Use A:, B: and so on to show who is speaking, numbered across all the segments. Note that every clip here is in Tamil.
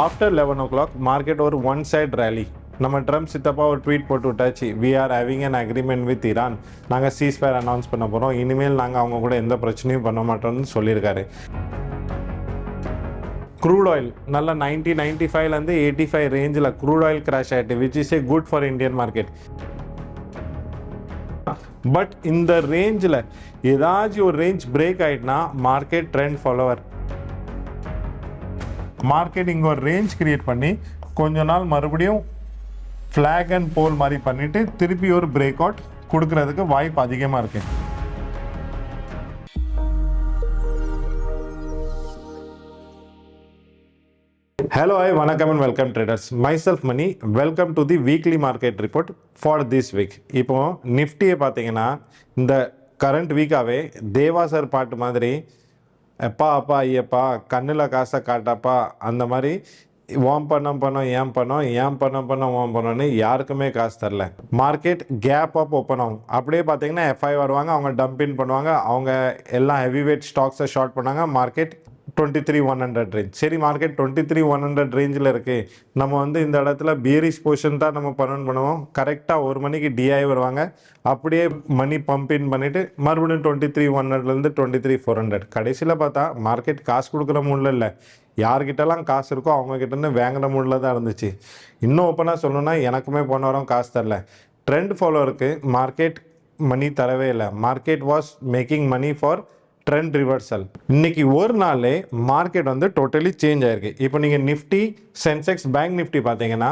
A: After 11 o'clock, market ஒரு one side rally. நம்ம ட்ரம்ப் சித்தப்பா ஒரு ட்வீட் போட்டு விட்டாச்சு, we are having an agreement with Iran. நாங்கள் ceasefire அனௌன்ஸ் பண்ண போகிறோம், இனிமேல் நாங்கள் அவங்க கூட எந்த பிரச்சனையும் பண்ண மாட்டோம்னு சொல்லியிருக்காரு. crude oil நல்ல 95லேருந்து 85 ரேஞ்சில் crude oil crash ஆகிட்டு, which is a good for Indian market. But இந்த ரேஞ்சில் ஏதாச்சும் ஒரு ரேஞ்ச் பிரேக் ஆகிட்டுனா மார்க்கெட் ட்ரெண்ட் ஃபாலோவர். மார்க்கெட் இங்கே ஒரு ரேஞ்ச் கிரியேட் பண்ணி கொஞ்ச நாள் மறுபடியும் ஃப்ளாக் அண்ட் போல் மாதிரி பண்ணிட்டு திருப்பி ஒரு பிரேக் அவுட் கொடுக்கறதுக்கு வாய்ப்பு அதிகமாக இருக்கு. Hello, hi, வணக்கம் and welcome traders. Myself Mani, welcome to the weekly market report for this week. இப்போ நிஃப்டியை பார்த்தீங்கன்னா இந்த கரண்ட் வீக்காகவே தேவா சார் பாட்டு மாதிரி எப்பா அப்பா ஐயப்பா கண்ணில் காசை காட்டாப்பா அந்த மாதிரி ஓம் பண்ணோம் ஏன் பண்ணோம் ஓம் பண்ணோன்னு யாருக்குமே காசு தரல. மார்க்கெட் கேப் அப் ஓப்பன் ஆகும். அப்படியே பார்த்தீங்கன்னா எஃப்ஐ வருவாங்க, அவங்க டம்பின் பண்ணுவாங்க, அவங்க எல்லாம் ஹெவி வெயிட் ஸ்டாக்ஸை ஷார்ட் பண்ணாங்க. Market 23,100 range. சரி, மார்க்கெட் 23,100 ரேஞ்சில் இருக்குது, நம்ம வந்து இந்த இடத்துல பியரிஷ் பொசிஷன் தான் நம்ம பண்ணுவோம். கரெக்டாக 1 மணிக்கு டிஐ வருவாங்க, அப்படியே மணி பம்ப் இன் பண்ணிவிட்டு மறுபடியும் 23,100லேருந்து 23,400. கடைசியில் பார்த்தா மார்க்கெட் காசு கொடுக்குற மூடில் இல்லை, யார்கிட்டலாம் காசு இருக்கோ அவங்கக்கிட்டேருந்து வேங்குற மூடில் தான் இருந்துச்சு. இன்னும் ஓப்பனாக சொல்லணும்னா எனக்குமே போன வாரம் காசு தரல. ட்ரெண்ட் ஃபாலோவருக்கு மார்க்கெட் மணி தரவே இல்லை. Market was making money for trend reversal. இன்னைக்கு ஒரு நாளே மார்க்கெட் வந்து டோட்டலி சேஞ்ச் ஆயிருக்கு. இப்போ நீங்கள் நிஃப்டி, சென்செக்ஸ், பேங்க் நிஃப்டி பார்த்தீங்கன்னா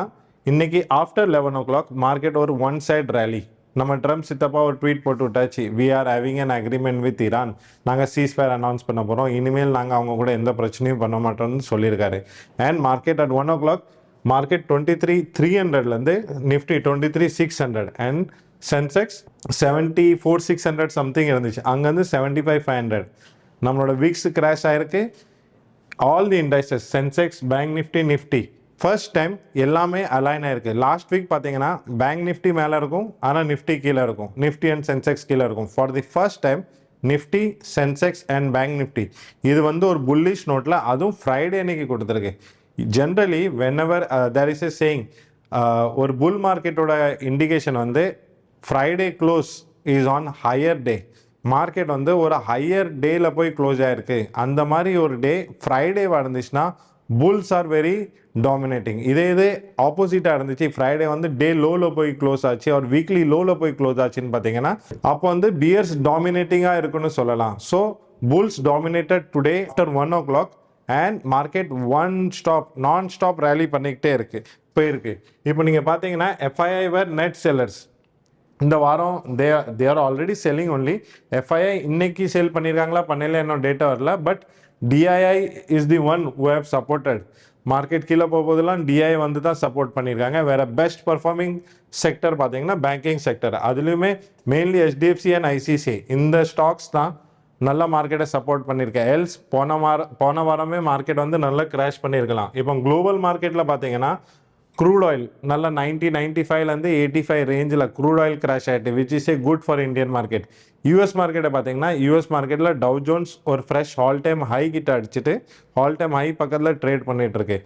A: இன்னைக்கு ஆஃப்டர் 11 o'clock மார்க்கெட் ஒரு ஒன் சைட் ரேலி. நம்ம ட்ரம்ப் சித்தப்பா ஒரு ட்வீட் போட்டு விட்டாச்சு, we are having an agreement with Iran. நாங்கள் ceasefire அனௌன்ஸ் பண்ண போகிறோம், இனிமேல் நாங்கள் அவங்க கூட எந்த பிரச்சனையும் பண்ண மாட்டோம்னு சொல்லியிருக்காரு. And market at 1 o'clock market 23,300லேருந்து நிஃப்டி 23,600 அண்ட் சென்செக்ஸ் 74,600 சம்திங் இருந்துச்சு, அங்கேருந்து 75,500. நம்மளோட வீக்ஸ் கிராஷ் ஆகிருக்கு. All the indices Sensex, bank Nifty, Nifty first time எல்லாமே அலைன் ஆயிருக்கு. லாஸ்ட் வீக் பார்த்தீங்கன்னா பேங்க் நிஃப்டி மேலே இருக்கும், ஆனால் நிஃப்டி கீழே இருக்கும், நிஃப்டி அண்ட் சென்செக்ஸ் கீழே இருக்கும். For the first time Nifty, Sensex and bank Nifty இது வந்து ஒரு புல்லிஷ் நோட்டில், அதுவும் ஃப்ரைடே அன்னைக்கு கொடுத்துருக்கு. Generally whenever there is a saying, ஒரு புல் மார்க்கெட்டோட இண்டிகேஷன் வந்து Friday close is on higher day. Market வந்து ஒரு ஹையர் டேயில் போய் க்ளோஸ் ஆகிருக்கு. அந்த மாதிரி ஒரு டே ஃப்ரைடேவாக இருந்துச்சுன்னா புல்ஸ் ஆர் வெரி டாமினேட்டிங். இதே ஆப்போசிட்டாக இருந்துச்சு, ஃப்ரைடே வந்து டே லோவில் போய் க்ளோஸ் ஆச்சு, ஒரு வீக்லி லோவில் போய் க்ளோஸ் ஆச்சுன்னு பார்த்தீங்கன்னா அப்போ வந்து பியர்ஸ் டாமினேட்டிங்காக இருக்குன்னு சொல்லலாம். So bulls dominated today after 1 o'clock and market non stop rally பண்ணிக்கிட்டே போயிருக்கு. இப்போ நீங்கள் பார்த்தீங்கன்னா எஃப்ஐஐ வேர் நெட் செல்லர்ஸ். இந்த வாரம் they are already selling only. FII இன்னைக்கு சேல் பண்ணியிருக்காங்களா பண்ணல, இன்னும் டேட்டா வரல. But DII is the one who have supported. Market கீழே போகும்போதெல்லாம் டிஐ வந்து தான் சப்போர்ட் பண்ணியிருக்காங்க. வேறு பெஸ்ட் பர்ஃபார்மிங் செக்டர் பார்த்தீங்கன்னா பேங்கிங் செக்டர், அதுலேயுமே மெயின்லி HDFC அண்ட் ICICI இந்த ஸ்டாக்ஸ் தான் நல்ல மார்க்கெட்டை சப்போர்ட் பண்ணியிருக்கேன். எல்ஸ் போன வாரமே மார்க்கெட் வந்து நல்லா கிராஷ் பண்ணியிருக்கலாம். இப்போ குளோபல் மார்க்கெட்டில் பார்த்தீங்கன்னா crude oil நல்ல 95லேருந்து 85 ரேஞ்சில் crude oil crash ஆகிட்டு, which is a good for Indian market. US மார்க்கெட்டை பார்த்தீங்கன்னா யூஎஸ் மார்க்கெட்டில் Dow Jones ஒரு ஃப்ரெஷ் ஆல் டைம் ஹை கிட்ட அடிச்சுட்டு ஆல் டைம் ஹை பக்கத்தில் ட்ரேட் பண்ணிட்டு இருக்கு.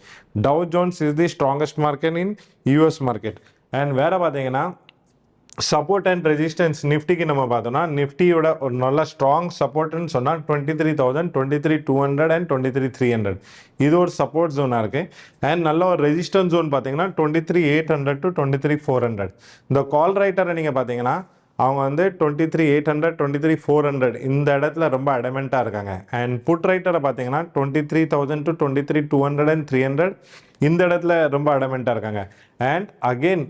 A: Dow Jones is the strongest market in US market. And வேறு பார்த்தீங்கன்னா சப்போர்ட் அண்ட் ரெசிஸ்டன்ஸ் நிஃப்டிக்கு நம்ம பார்த்தோம்னா நிஃப்டியோட ஒரு நல்ல ஸ்ட்ராங் சப்போர்ட்னு சொன்னால் 23,000, 23,200 அண்ட் 23,300 இது ஒரு சப்போர்ட் ஜோனாக இருக்குது. அண்ட் நல்ல ஒரு ரெசிஸ்டன்ஸ் ஜோன் பார்த்தீங்கன்னா 23,800 to 23,400. இந்த கால் ரைட்டரை நீங்கள் பார்த்தீங்கன்னா அவங்க வந்து 23,800, 23,400 இந்த இடத்துல ரொம்ப அடமெண்ட்டாக இருக்காங்க. அண்ட் புட் ரைட்டரை பார்த்தீங்கன்னா 23,000 to 23,200 and 300 இந்த இடத்துல ரொம்ப அடமெண்ட்டாக இருக்காங்க. And again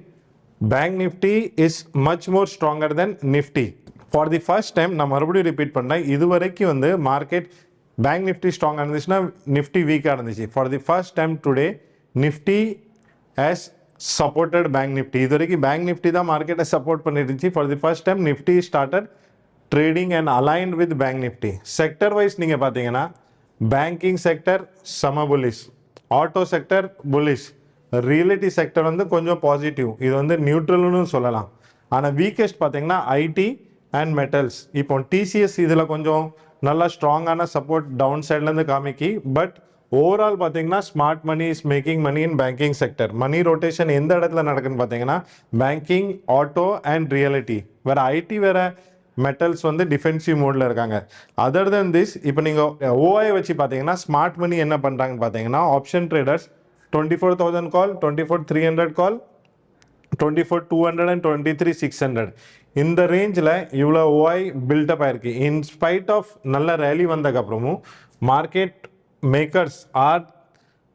A: bank Nifty is much more stronger then Nifty. For the first time நான் மறுபடியும் ரிப்பீட் பண்ணேன், இது வரைக்கும் வந்து மார்க்கெட் பேங்க் நிஃப்டி ஸ்ட்ராங்காக இருந்துச்சுன்னா நிஃப்டி வீக்காக இருந்துச்சு. For the first time today Nifty has supported bank Nifty. இது வரைக்கும் பேங்க் நிஃப்டி தான் மார்க்கெட்டை சப்போர்ட் பண்ணிட்டு இருந்துச்சு. For the first time Nifty started trading and aligned with bank Nifty. Sector wise நீங்கள் பார்த்தீங்கன்னா பேங்கிங் செக்டர் செம bullish, auto sector bullish, reality sector வந்து கொஞ்சம் பாசிட்டிவ், இது வந்து நியூட்ரல்னு சொல்லலாம். ஆனால் வீக்கெஸ்ட் பார்த்தீங்கன்னா ஐடி அண்ட் மெட்டல்ஸ். இப்போ டிசிஎஸ் இதில் கொஞ்சம் நல்லா ஸ்ட்ராங்கான சப்போர்ட் டவுன் சைட்லேருந்து காமிக்கி, பட் ஓவரால் பார்த்தீங்கன்னா smart money is making money in banking sector. Money rotation எந்த இடத்துல நடக்குன்னு பார்த்தீங்கன்னா பேங்கிங், ஆட்டோ அண்ட் ரியாலிட்டி. வேற ஐடி வேற மெட்டல்ஸ் வந்து டிஃபென்சிவ் மோடில் இருக்காங்க. அதர் தென் திஸ், இப்போ நீங்கள் ஓஐ வச்சு பார்த்தீங்கன்னா ஸ்மார்ட் மணி என்ன பண்ணுறாங்கன்னு பார்த்தீங்கன்னா option traders 24,000 call, 24,300 call, 24,200 and 23,600 இந்த ரேஞ்சில் இவ்வளோ ஓஐ பில்டப் ஆயிருக்கு. இன்ஸ்பைட் ஆஃப் நல்ல ரேலி வந்ததுக்கப்புறமும் market makers are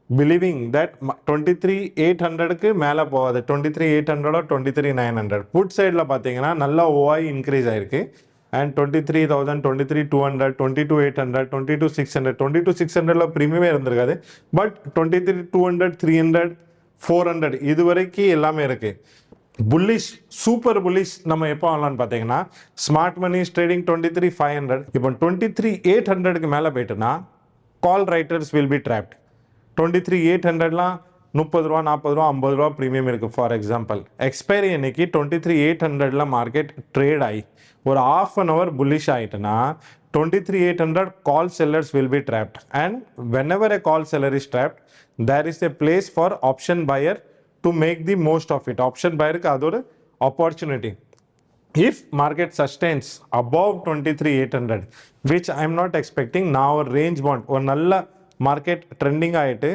A: believing that 23,800க்கு மேலே போகாது. 23,800 or 23,900 புட் சைடில் பார்த்தீங்கன்னா நல்லா ஓஐ இன்க்ரீஸ் ஆயிருக்கு. அண்ட் 23,000, 23,200, 22,800, 22,600, 22,600ல ப்ரீமியமே இருந்திருக்காது. பட் 23,200, 300, 400 இது வரைக்கும் எல்லாமே இருக்குது. புல்லிஷ், சூப்பர் புல்லிஷ் நம்ம எப்போ ஆகலான்னு பார்த்தீங்கன்னா ஸ்மார்ட் மணி ட்ரேடிங் 23,500. இப்போ 23,800க்கு மேலே போயிட்டுனா call writers will be trapped. 23,800லாம் 30 ரூபா, 40 ரூபா, 50 ரூபா ப்ரீமியம் இருக்குது. ஃபார் எக்ஸாம்பிள் எக்ஸ்பைரி அன்னைக்கு 23,800ல மார்க்கெட் ட்ரேட் ஆகி ஒரு half an hour புல்லிஷ் ஆகிட்டுனா 23,800 call sellers will be trapped. And whenever a call seller is trapped, there is a place for option buyer to make the most of it. Option buyer க்கு அது ஒரு opportunity. If market sustains above 23,800, which I am not expecting, நான் ஒரு range bond ஒரு நல்ல மார்க்கெட் ட்ரெண்டிங் ஆகிட்டு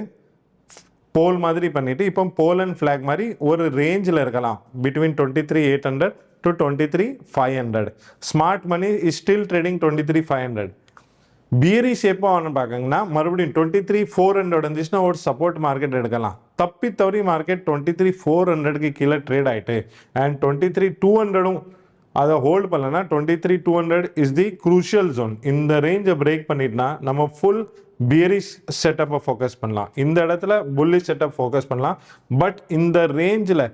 A: போல் மாதிரி பண்ணிட்டு இப்போ போல் அண்ட் ஃபிளாக் மாதிரி ஒரு ரேஞ்சில் இருக்கலாம் between 23,800 to 23,500. Smart money is still trading 23,500. Bearish எப்போ ஆகணும்னு பார்க்கங்கன்னா மறுபடியும் 23,400 இருந்துச்சுன்னா ஒரு சப்போர்ட் மார்க்கெட் எடுக்கலாம். தப்பி தவறி மார்க்கெட் 23,400க்கு கீழே ட்ரேட் ஆகிட்டு அண்ட் 23,200ம் அதை ஹோல்ட் பண்ணலன்னா 23,200 இஸ் தி குரூஷியல் ஜோன். இந்த ரேஞ்சை பிரேக் பண்ணிட்டுனா நம்ம ஃபுல் பியரிஷ் செட்டப்பை ஃபோக்கஸ் பண்ணலாம். இந்த இடத்துல புல்லிஷ் செட்டப் ஃபோக்கஸ் பண்ணலாம். பட் இந்த ரேஞ்சில்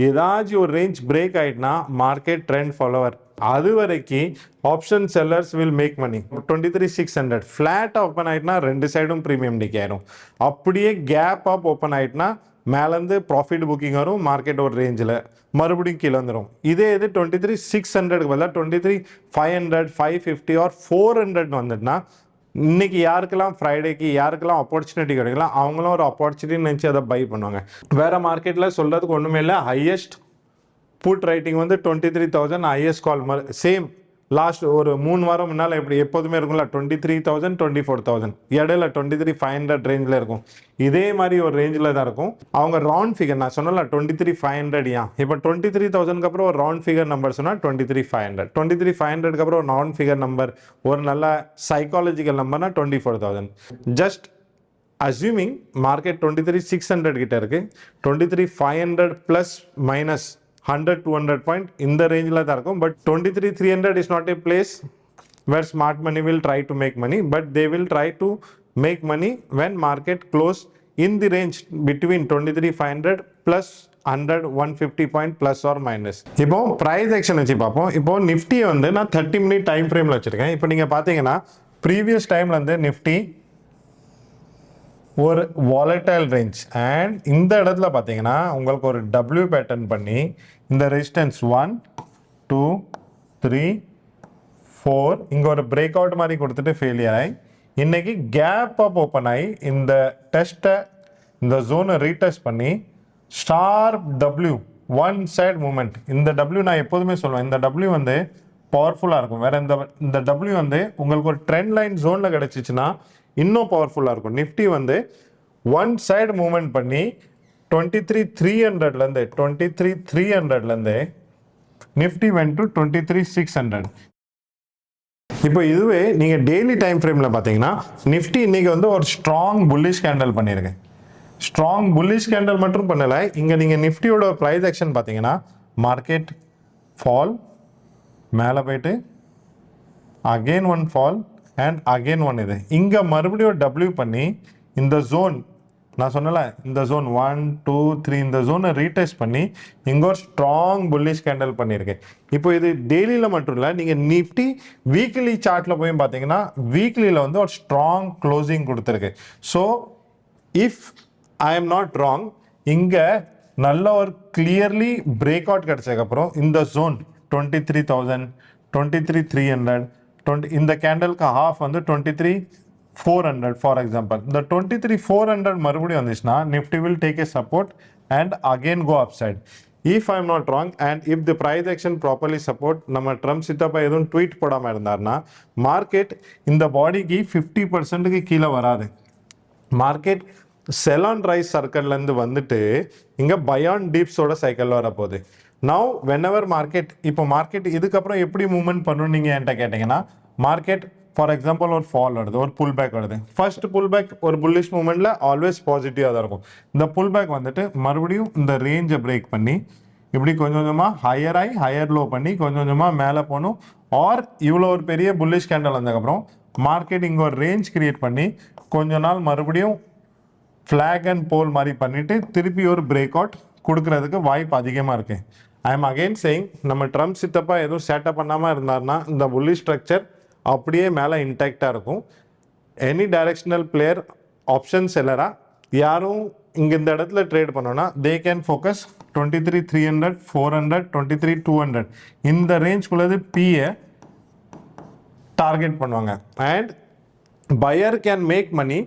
A: ஏதாச்சும் ஒரு ரேஞ்ச் பிரேக் ஆகிட்டுனா மார்க்கெட் ட்ரெண்ட் ஃபாலோவர். அது வரைக்கும் option sellers will make money. 23,600 flat open ஆகிட்டுனா ரெண்டு சைடும் ப்ரீமியம் டிக் ஆயிரும். அப்படியே கேப் அப் ஓப்பன் ஆகிட்டுனா மேலேருந்து ப்ராஃபிட் புக்கிங் வரும். மார்க்கெட் ஒரு ரேஞ்சில் மறுபடியும் கீழே வந்துடும். இதே இது 23,600க்கு பதிலாக 23,500, 550 or 400 வந்துட்டுனா இன்னைக்கு யாருக்கெல்லாம் ஃப்ரைடேக்கு யாருக்கெல்லாம் ஆப்பர்ச்சுனிட்டி கிடைக்கலாம் அவங்களும் ஒரு ஆப்பர்ச்சுனிட்டி நினச்சி அதை பை பண்ணுவாங்க. வேறு மார்க்கெட்டில் சொல்கிறதுக்கு ஒன்றுமே இல்லை. ஹையஸ்ட் புட் ரைட்டிங் வந்து 23,000, ஹையஸ்ட் கால் சேம் லாஸ்ட் ஒரு 3 வாரம் முன்னால் எப்படி எப்போதுமே இருக்கும்ல 23,000, 24,000 இடையில 23,500 ரேஞ்சில் இருக்கும். இதே மாதிரி ஒரு ரேஞ்சில் தான் இருக்கும். அவங்க ரவுண்ட் ஃபிகர் நான் சொன்னல 23,500 ஏன் இப்போ 23,000க்கு அப்புறம் ஒரு ரவுண்ட் ஃபிகர் நம்பர் சொன்னால் 23,500. 23,500க்கு அப்புறம் ஒரு ரவுண்ட் ஃபிகர் நம்பர் ஒரு நல்ல சைக்காலஜிக்கல் நம்பர்னா 24,000. ஜஸ்ட் அஸ்யூமிங் மார்க்கெட் 23,600 கிட்ட இருக்கு. 23,500 ப்ளஸ் மைனஸ் 100-200 பாயிண்ட் இந்த ரேஞ்சில் தான் இருக்கும். But 23,300 is not a place where smart money will try to make money. But they will try to make money when market close in the range between 23,500 plus 100, 150 point plus or minus. இப்போ ப்ரைஸ் ஆக்ஷன் வச்சு பார்ப்போம். இப்போ நிஃப்டியை வந்து நான் 30 மினிட் டைம் ஃப்ரேமில் வச்சுருக்கேன். இப்போ நீங்கள் பார்த்தீங்கன்னா ப்ரீவியஸ் டைமில் வந்து நிஃப்டி ஒரு வாலடைல் ரேஞ்ச் அண்ட் இந்த இடத்துல பார்த்தீங்கன்னா உங்களுக்கு ஒரு டபிள்யூ பேட்டர்ன் பண்ணி இந்த ரெசிஸ்டன்ஸ் 1, 2, 3, 4 இங்கே ஒரு பிரேக் அவுட் மாதிரி கொடுத்துட்டு ஃபெயிலியர் ஆகி இன்னைக்கு கேப் அப் ஓப்பன் ஆகி இந்த டெஸ்ட்டை இந்த ஜோனை ரீடெஸ்ட் பண்ணி sharp W one side moment. இந்த டபிள்யூ நான் எப்போதுமே சொல்லுவேன் இந்த டபிள்யூ வந்து பவர்ஃபுல்லாக இருக்கும். வேற இந்த டபிள்யூ வந்து உங்களுக்கு ஒரு ட்ரெண்ட் லைன் ஜோனில் கிடச்சிச்சுன்னா இன்னும் பவர்ஃபுல்லாக இருக்கும். நிஃப்டி வந்து ஒன் சைடு மூவ்மெண்ட் பண்ணி 23,300லேருந்து நிஃப்டி வென்ட் டு 23,600. இப்போ இதுவே நீங்கள் டெய்லி டைம் ஃப்ரேமில் பார்த்தீங்கன்னா நிஃப்டி இன்னைக்கு வந்து ஒரு ஸ்ட்ராங் புல்லிஷ் கேண்டல் பண்ணியிருக்கு. ஸ்ட்ராங் புல்லிஷ் கேண்டல் மட்டும் பண்ணலை. இங்கே நீங்கள் நிஃப்டியோட ப்ரைஸ் ஆக்ஷன் பார்த்தீங்கன்னா மார்க்கெட் ஃபால் மேலே போயிட்டு again one ball and again one இது இங்கே மறுபடியும் டபிள்யூ பண்ணி இந்த ஜோன் நான் சொன்னல இந்த ஜோன் 1, 2, 3 இந்த ஜோனை ரீடெஸ்ட் பண்ணி இங்கே ஒரு ஸ்ட்ராங் புல்லிஷ் கேண்டல் பண்ணியிருக்கேன். இப்போ இது டெய்லியில் மட்டும் இல்லை நீங்கள் நிஃப்டி வீக்லி சார்ட்டில் போய் பார்த்தீங்கன்னா வீக்லியில் வந்து ஒரு ஸ்ட்ராங் க்ளோசிங் கொடுத்துருக்கு. So if I am not wrong இங்கே நல்ல ஒரு கிளியர்லி பிரேக் அவுட் கிடச்சதுக்கப்புறம் இந்த ஜோன் 23,000, 23,300 இந்த கேண்டலுக்கு ஹாஃப் வந்து 23,500 400 for example. The 23,400 மறுபடியும் வந்துச்சுன்னா Nifty will take a support and again go upside. If I'm not wrong and if the price action properly support நம்ம ட்ரம்ப் சித்தப்பா எதுவும் ட்வீட் போடாமல் இருந்தார்னா மார்க்கெட் இந்த பாடிக்கு 50%க்கு கீழே வராது. மார்க்கெட் செல் ஆன் ரைஸ் சர்க்கிள்லேருந்து வந்துட்டு இங்கே பயான் டீப்ஸோட சைக்கிளில் வரப்போகுது. நவ் வென்எவர் மார்க்கெட் இப்போ மார்க்கெட் இதுக்கப்புறம் எப்படி மூவ்மெண்ட் பண்ணணும் நீங்கள் என்கிட்ட கேட்டிங்கன்னா மார்க்கெட் ஃபார் எக்ஸாம்பிள் ஒரு ஃபால் வருது, ஒரு புல் பேக் வருது. ஃபர்ஸ்ட் புல் பேக் ஒரு புல்லிஷ் மூவ்மெண்ட்டில் ஆல்வேஸ் பாசிட்டிவாக தான் இருக்கும். இந்த புல் பேக் வந்துட்டு மறுபடியும் இந்த ரேஞ்சை பிரேக் பண்ணி இப்படி கொஞ்சம் கொஞ்சமாக ஹையர் ஆகி ஹையர் லோ பண்ணி கொஞ்சம் கொஞ்சமாக மேலே போகணும். ஆர் இவ்வளோ ஒரு பெரிய புல்லிஷ் கேண்டல் வந்ததுக்கப்புறம் மார்க்கெட் இங்கே ஒரு ரேஞ்ச் கிரியேட் பண்ணி கொஞ்ச நாள் மறுபடியும் ஃப்ளாக் அண்ட் போல் மாதிரி பண்ணிவிட்டு திருப்பி ஒரு பிரேக் அவுட் கொடுக்கறதுக்கு வாய்ப்பு அதிகமாக இருக்குது. ஐ எம் அகெயின் சேயிங் நம்ம ட்ரம்ப் சித்தப்பா எதுவும் சேட்டப் பண்ணாமல் இருந்தார்னா இந்த புல்லிஷ் ஸ்ட்ரக்சர் அப்படியே மேலே இன்டாக்டாக இருக்கும். எனி டைரக்ஷனல் பிளேயர் ஆப்ஷன் செல்லராக யாரும் இங்கே இந்த இடத்துல ட்ரேட் பண்ணோன்னா தே கேன் ஃபோக்கஸ் 23,300 400 23,200 இந்த ரேஞ்ச்குள்ளது பிஏ டார்கெட் பண்ணுவாங்க. And buyer can make money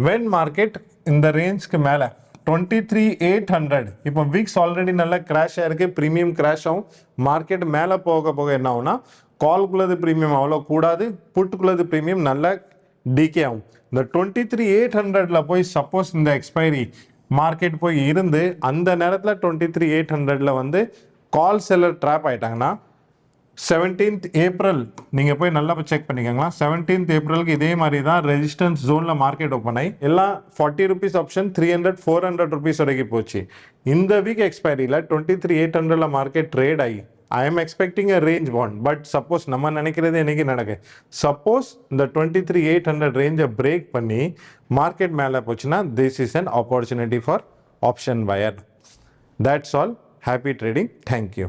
A: when market இந்த ரேஞ்ச்க்கு மேலே 23,800 இப்போ விக்ஸ் ஆல்ரெடி நல்லா கிராஷ் ஆகிருக்கு, ப்ரீமியம் கிராஷ் ஆகும். மார்க்கெட் மேலே போக போக என்ன ஆகும்னா கால்குள்ளது ப்ரீமியம் அவ்வளோ கூடாது, புட்டுக்குள்ளது ப்ரீமியம் நல்லா டிகே ஆகும். இந்த 23,800 போய் சப்போஸ் இந்த எக்ஸ்பைரி மார்க்கெட் போய் இருந்து அந்த நேரத்தில் 23,800 வந்து கால் செல்லர் ட்ராப் ஆகிட்டாங்கன்னா 17th ஏப்ரல் நீங்கள் போய் நல்லா செக் பண்ணிக்கோங்களா. 17th ஏப்ரலுக்கு இதே மாதிரி தான் ரெசிஸ்டன்ஸ் ஜோனில் மார்க்கெட் ஓப்பன் ஆகி எல்லாம் 40 ருபீஸ் ஆப்ஷன் 300 400 ருபீஸ் வரைக்கும் போச்சு. இந்த வீக் எக்ஸ்பைரியில் 23,800 மார்க்கெட் ட்ரேட் ஆகி I am expecting a range bond. But suppose நம்ம நினைக்கிறது என்னைக்கு நடக்கு, சப்போஸ் இந்த 23,800 ரேஞ்சை பிரேக் பண்ணி மார்க்கெட் மேலே போச்சுன்னா this is an opportunity for option pier. That's all. Happy trading. Thank you.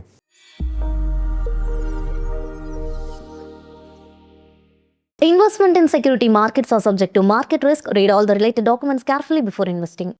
B: Investment in security markets are subject to market risk. Read all the related documents carefully before investing.